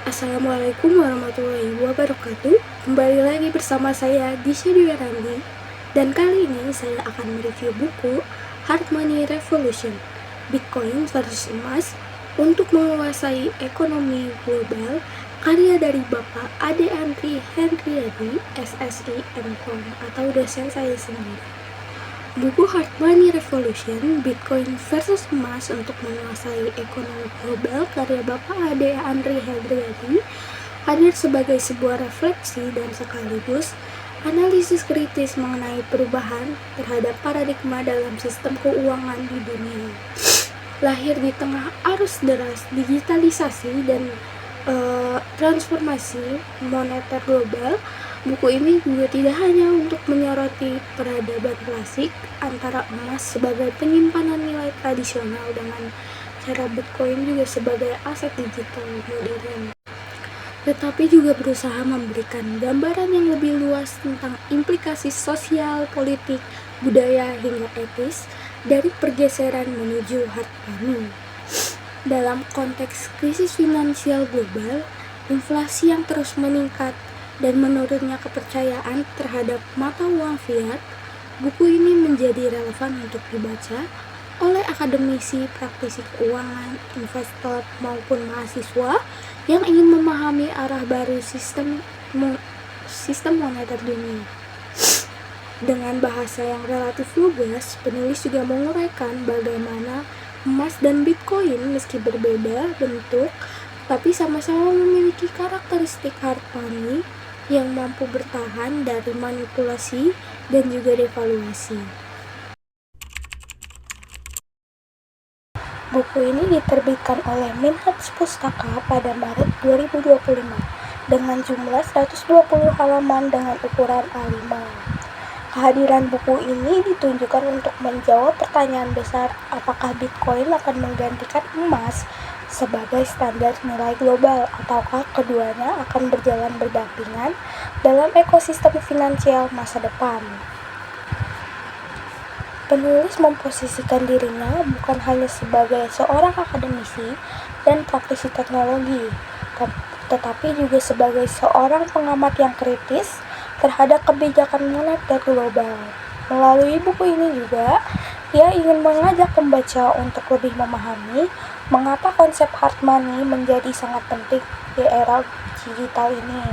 Assalamualaikum warahmatullahi wabarakatuh. Kembali lagi bersama saya Disha Randi. Dan kali ini saya akan mereview buku Hard Money Revolution, Bitcoin versus emas untuk menguasai ekonomi global, karya dari Bapak Ade Andri Hendriadi, SSI M.Com atau dosen saya sendiri. Buku Hard Money Revolution, Bitcoin versus emas untuk menguasai ekonomi global karya Bapak Ade Andri Hendriadi hadir sebagai sebuah refleksi dan sekaligus analisis kritis mengenai perubahan terhadap paradigma dalam sistem keuangan di dunia. Lahir di tengah arus deras digitalisasi dan transformasi moneter global, buku ini juga tidak hanya untuk menyoroti peradaban klasik antara emas sebagai penyimpanan nilai tradisional dengan cara Bitcoin juga sebagai aset digital modern, tetapi juga berusaha memberikan gambaran yang lebih luas tentang implikasi sosial, politik, budaya, hingga etis dari pergeseran menuju hard money. Dalam konteks krisis finansial global, inflasi yang terus meningkat, dan menurunnya kepercayaan terhadap mata uang fiat, buku ini menjadi relevan untuk dibaca oleh akademisi, praktisi keuangan, investor, maupun mahasiswa yang ingin memahami arah baru sistem moneter dunia. Dengan bahasa yang relatif lugas, penulis juga menguraikan bagaimana emas dan Bitcoin meski berbeda bentuk, tapi sama-sama memiliki karakteristik hard money yang mampu bertahan dari manipulasi dan juga devaluasi. Buku ini diterbitkan oleh Minhaj Pustaka pada Maret 2025 dengan jumlah 120 halaman dengan ukuran A5. Kehadiran buku ini ditunjukkan untuk menjawab pertanyaan besar, apakah Bitcoin akan menggantikan emas sebagai standar nilai global ataukah keduanya akan berjalan berdampingan dalam ekosistem finansial masa depan. Penulis memposisikan dirinya bukan hanya sebagai seorang akademisi dan praktisi teknologi, tetapi juga sebagai seorang pengamat yang kritis terhadap kebijakan moneter global. Melalui buku ini juga, ia ingin mengajak pembaca untuk lebih memahami mengapa konsep hard money menjadi sangat penting di era digital ini,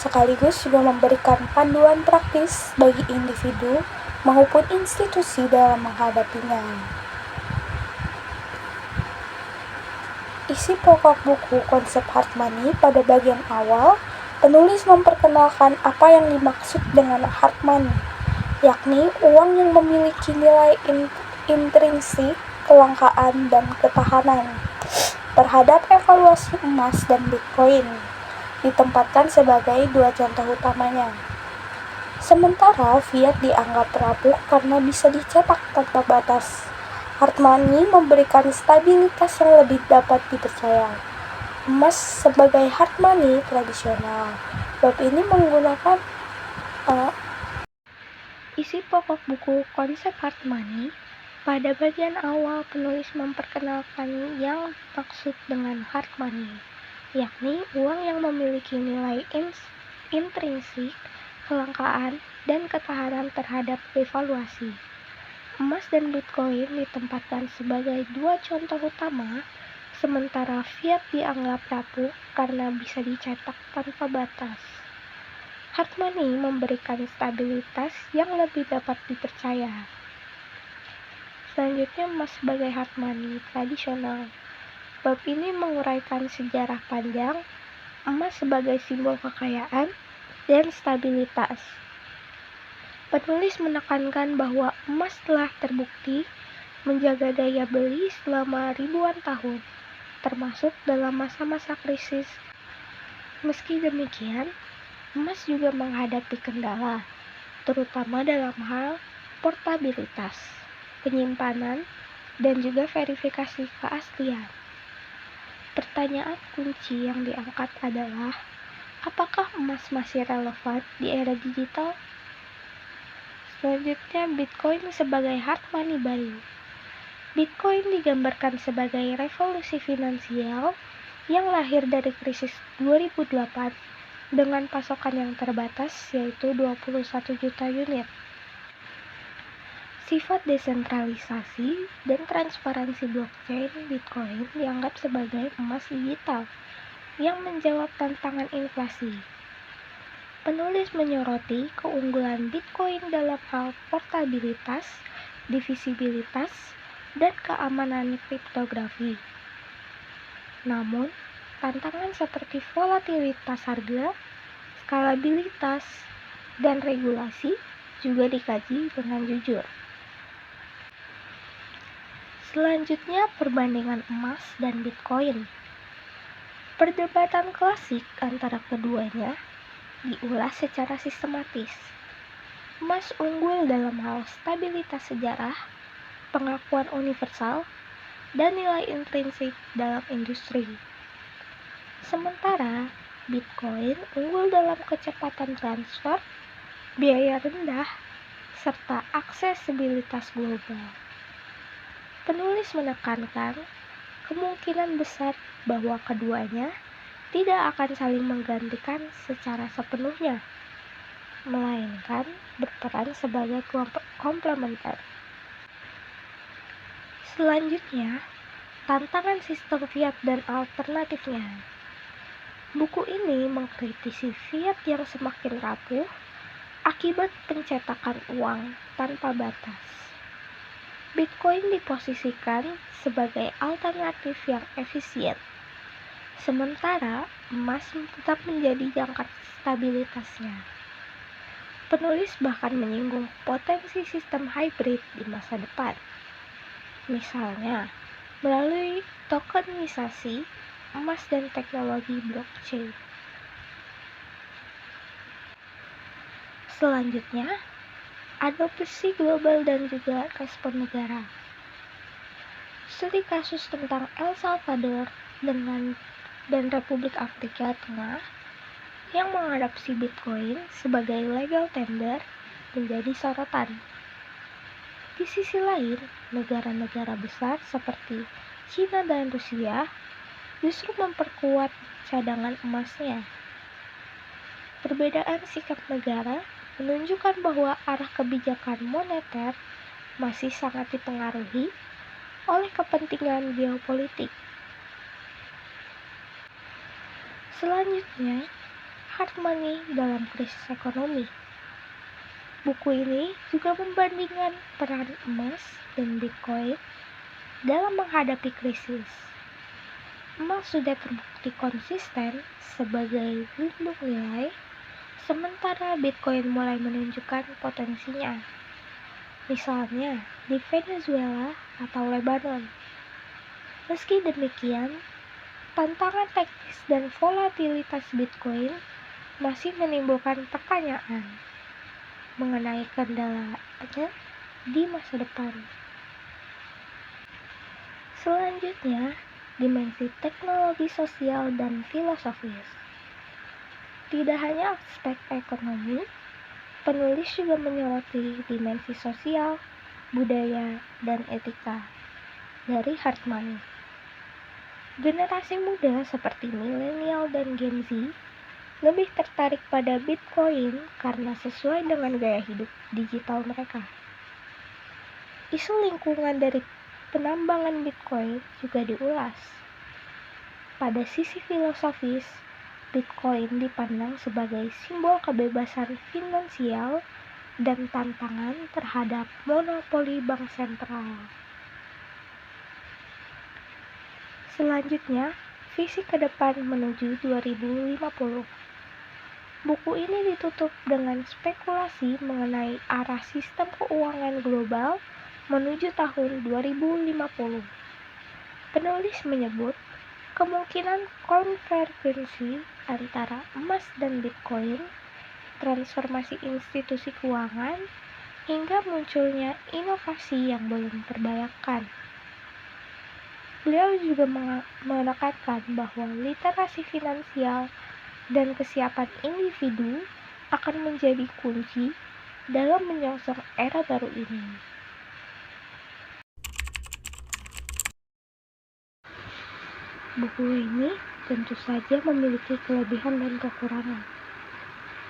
sekaligus juga memberikan panduan praktis bagi individu maupun institusi dalam menghadapinya. Isi pokok buku konsep hard money pada bagian awal, penulis memperkenalkan apa yang dimaksud dengan hard money, yakni uang yang memiliki nilai intrinsik, kelangkaan, dan ketahanan terhadap evaluasi emas dan Bitcoin, ditempatkan sebagai dua contoh utamanya. Sementara fiat dianggap rapuh karena bisa dicetak tanpa batas, hard money memberikan stabilitas yang lebih dapat dipercaya. Emas sebagai hard money tradisional. Bab ini menggunakan isi pokok buku konsep hard money. Pada bagian awal, penulis memperkenalkan yang dimaksud dengan hard money, yakni uang yang memiliki nilai intrinsik, kelangkaan, dan ketahanan terhadap devaluasi. Emas dan Bitcoin ditempatkan sebagai dua contoh utama, sementara fiat dianggap rapuh karena bisa dicetak tanpa batas. Hard money memberikan stabilitas yang lebih dapat dipercaya. Selanjutnya, emas sebagai hard money tradisional. Bab ini menguraikan sejarah panjang emas sebagai simbol kekayaan dan stabilitas. Penulis menekankan bahwa emas telah terbukti menjaga daya beli selama ribuan tahun, termasuk dalam masa-masa krisis. Meski demikian, emas juga menghadapi kendala, terutama dalam hal portabilitas, penyimpanan, dan juga verifikasi keaslian. Pertanyaan kunci yang diangkat adalah, apakah emas masih relevan di era digital? Selanjutnya, Bitcoin sebagai hard money baru. Bitcoin digambarkan sebagai revolusi finansial yang lahir dari krisis 2008 dengan pasokan yang terbatas yaitu 21 juta unit. Sifat desentralisasi dan transparansi blockchain Bitcoin dianggap sebagai emas digital yang menjawab tantangan inflasi. Penulis menyoroti keunggulan Bitcoin dalam hal portabilitas, divisibilitas, dan keamanan kriptografi. Namun, tantangan seperti volatilitas harga, skalabilitas, dan regulasi juga dikaji dengan jujur. Selanjutnya, perbandingan emas dan Bitcoin. Perdebatan klasik antara keduanya diulas secara sistematis. Emas unggul dalam hal stabilitas sejarah, pengakuan universal, dan nilai intrinsik dalam industri. Sementara Bitcoin unggul dalam kecepatan transfer, biaya rendah, serta aksesibilitas global. Penulis menekankan kemungkinan besar bahwa keduanya tidak akan saling menggantikan secara sepenuhnya, melainkan berperan sebagai komplementer. Selanjutnya, tantangan sistem fiat dan alternatifnya. Buku ini mengkritisi fiat yang semakin rapuh akibat pencetakan uang tanpa batas. Bitcoin diposisikan sebagai alternatif yang efisien, sementara emas tetap menjadi jangkar stabilitasnya. Penulis bahkan menyinggung potensi sistem hybrid di masa depan. Misalnya, melalui tokenisasi emas dan teknologi blockchain. Selanjutnya, adopsi global dan juga respon negara. Studi kasus tentang El Salvador dan Republik Afrika Tengah yang mengadopsi Bitcoin sebagai legal tender menjadi sorotan. Di sisi lain, negara-negara besar seperti China dan Rusia justru memperkuat cadangan emasnya. Perbedaan sikap negara menunjukkan bahwa arah kebijakan moneter masih sangat dipengaruhi oleh kepentingan geopolitik. Selanjutnya, hard money dalam krisis ekonomi. Buku ini juga membandingkan peran emas dan Bitcoin dalam menghadapi krisis. Emas sudah terbukti konsisten sebagai lindung nilai, sementara Bitcoin mulai menunjukkan potensinya. Misalnya di Venezuela atau Lebanon. Meski demikian, tantangan teknis dan volatilitas Bitcoin masih menimbulkan pertanyaan mengenai kendalanya di masa depan. Selanjutnya, dimensi teknologi sosial dan filosofis. Tidak hanya aspek ekonomi, penulis juga menyoroti dimensi sosial, budaya, dan etika dari hard money. Generasi muda seperti milenial dan Gen Z lebih tertarik pada Bitcoin karena sesuai dengan gaya hidup digital mereka. Isu lingkungan dari penambangan Bitcoin juga diulas. Pada sisi filosofis, Bitcoin dipandang sebagai simbol kebebasan finansial dan tantangan terhadap monopoli bank sentral. Selanjutnya, visi ke depan menuju 2050. Buku ini ditutup dengan spekulasi mengenai arah sistem keuangan global menuju tahun 2050. Penulis menyebut kemungkinan konvergensi antara emas dan Bitcoin, transformasi institusi keuangan, hingga munculnya inovasi yang belum terbayangkan. Beliau juga menekankan bahwa literasi finansial dan kesiapan individu akan menjadi kunci dalam menyongsong era baru ini. Buku ini tentu saja memiliki kelebihan dan kekurangan.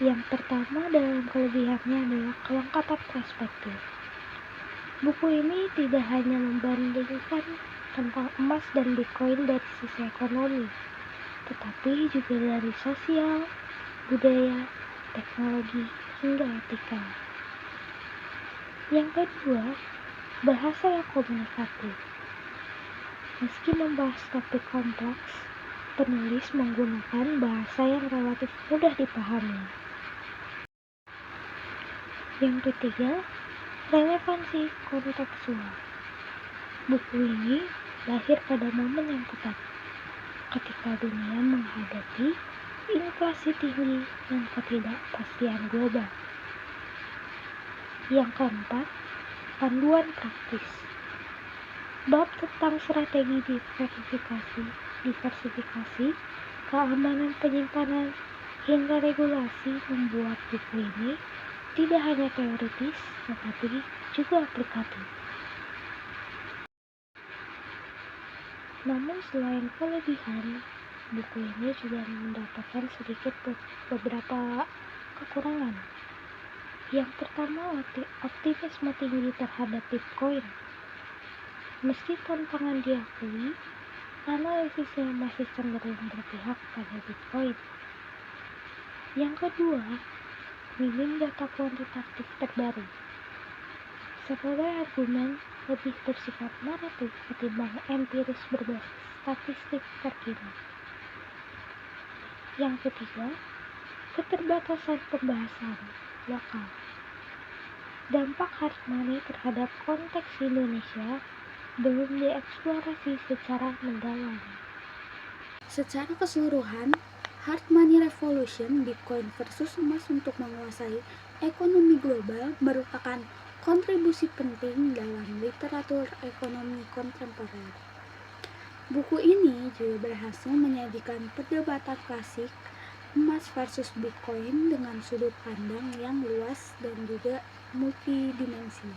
Yang pertama dalam kelebihannya adalah kelengkapan perspektif. Buku ini tidak hanya membandingkan tentang emas dan Bitcoin dari sisi ekonomi, tetapi juga dari sosial, budaya, teknologi, hingga etika. Yang kedua, bahasa yang komunikatif. Meski membahas topik kompleks, penulis menggunakan bahasa yang relatif mudah dipahami. Yang ketiga, relevansi kontekstual. Buku ini lahir pada momen yang tepat, ketika dunia menghadapi inflasi tinggi dan ketidakpastian global. Yang keempat, panduan praktis. Bab tentang strategi diversifikasi, keamanan penyimpanan, hingga regulasi membuat buku ini tidak hanya teoritis, tetapi juga aplikatif. Namun selain kelebihan, buku ini juga mendapatkan sedikit beberapa kekurangan. Yang pertama, optimisme tinggi terhadap Bitcoin. Meski tantangan diakui, analisisnya masih cenderung berpihak pada Bitcoin. Yang kedua, minim data kuantitatif terbaru. Sebagai argumen lebih bersifat naratif ketimbang empiris berbasis statistik terkini. Yang ketiga, keterbatasan pembahasan lokal. Dampak hard money terhadap konteks Indonesia belum dieksplorasi secara mendalam. Secara keseluruhan, hard money revolution Bitcoin versus emas untuk menguasai ekonomi global merupakan kontribusi penting dalam literatur ekonomi kontemporer. Buku ini juga berhasil menyajikan perdebatan klasik emas versus Bitcoin dengan sudut pandang yang luas dan juga multidimensi.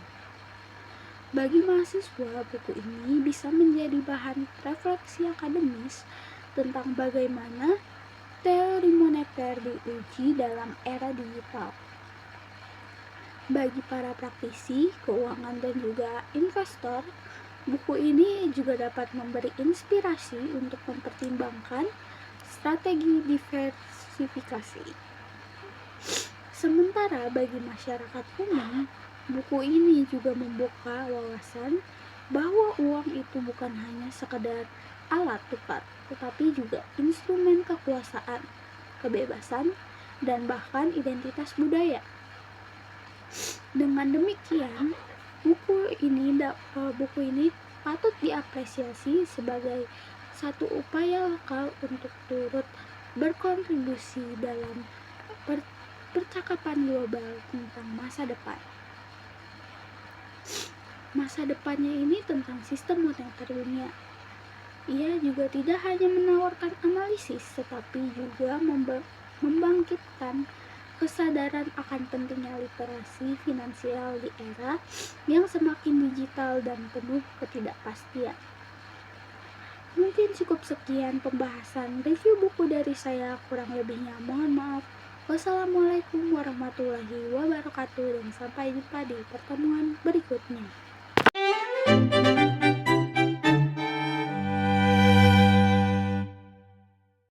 Bagi mahasiswa, buku ini bisa menjadi bahan refleksi akademis tentang bagaimana teori moneter diuji dalam era digital. Bagi para praktisi keuangan dan juga investor, buku ini juga dapat memberi inspirasi untuk mempertimbangkan strategi diversifikasi. Sementara bagi masyarakat umum, buku ini juga membuka wawasan bahwa uang itu bukan hanya sekedar alat tukar, tetapi juga instrumen kekuasaan, kebebasan, dan bahkan identitas budaya. Dengan demikian, buku ini patut diapresiasi sebagai satu upaya lokal untuk turut berkontribusi dalam percakapan global tentang masa depan. Masa depannya ini tentang sistem moneter dunia. Ia juga tidak hanya menawarkan analisis, tetapi juga membangkitkan kesadaran akan pentingnya literasi finansial di era yang semakin digital dan penuh ketidakpastian. Mungkin cukup sekian pembahasan review buku dari saya, kurang lebihnya mohon maaf. Wassalamualaikum warahmatullahi wabarakatuh dan sampai jumpa di pertemuan berikutnya.